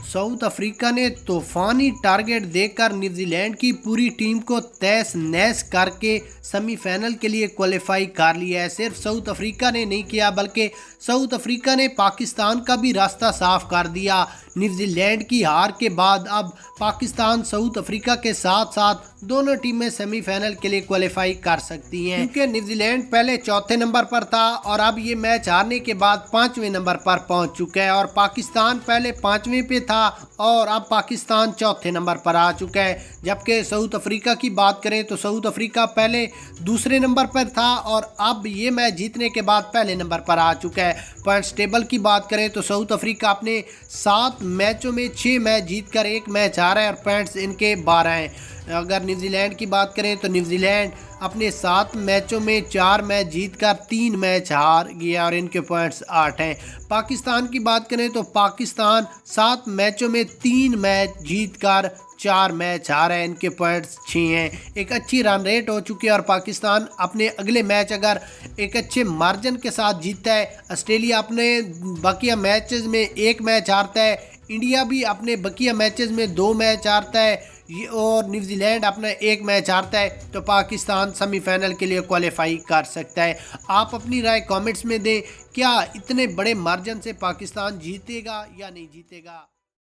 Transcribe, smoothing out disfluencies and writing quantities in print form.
South Africa ने तूफानी target देकर न्यूजीलैंड की पूरी टीम को तहस नहस करके सेमीफाइनल के लिए क्वालिफाई कर लिया है। सिर्फ साउथ अफ्रीका ने नहीं किया बल्कि साउथ अफ्रीका ने पाकिस्तान का भी रास्ता साफ कर दिया। न्यूजीलैंड की हार के बाद अब पाकिस्तान साउथ अफ्रीका के साथ साथ दोनों टीमें सेमीफाइनल के लिए क्वालिफाई कर सकती हैं, क्योंकि न्यूजीलैंड पहले चौथे नंबर पर था और अब ये मैच हारने के बाद 5वें नंबर पर पहुंच चुका है, और पाकिस्तान पहले 5वें पे था और अब पाकिस्तान चौथे नंबर पर आ चुका है। जबकि साउथ अफ्रीका की बात करें तो साउथ अफ्रीका पहले दूसरे नंबर पर था और अब ये मैच जीतने के बाद पहले नंबर पर आ चुका है। पॉइंट्स टेबल की बात करें तो साउथ अफ्रीका अपने 7 मैचों में 6 मैच जीतकर 1 मैच हारा है और पॉइंट्स इनके 12 हैं। अगर न्यूजीलैंड की बात करें तो न्यूजीलैंड अपने 7 मैचों में 4 मैच जीतकर 3 मैच हार गया और इनके पॉइंट्स 8 हैं। पाकिस्तान की बात करें तो पाकिस्तान 7 मैचों में 3 मैच जीतकर 4 मैच हारा है, इनके पॉइंट्स 6 हैं। एक अच्छी रन रेट हो चुकी है और पाकिस्तान अपने अगले मैच अगर एक अच्छे मार्जिन के साथ जीतता है, ऑस्ट्रेलिया अपने बकिया मैचेस में 1 मैच हारता है, इंडिया भी अपने बकिया मैचेस में 2 मैच हारता है और न्यूजीलैंड अपना 1 मैच हारता है, तो पाकिस्तान सेमीफाइनल के लिए क्वालिफाई कर सकता है। आप अपनी राय कमेंट्स में दें, क्या इतने बड़े मार्जिन से पाकिस्तान जीतेगा या नहीं जीतेगा।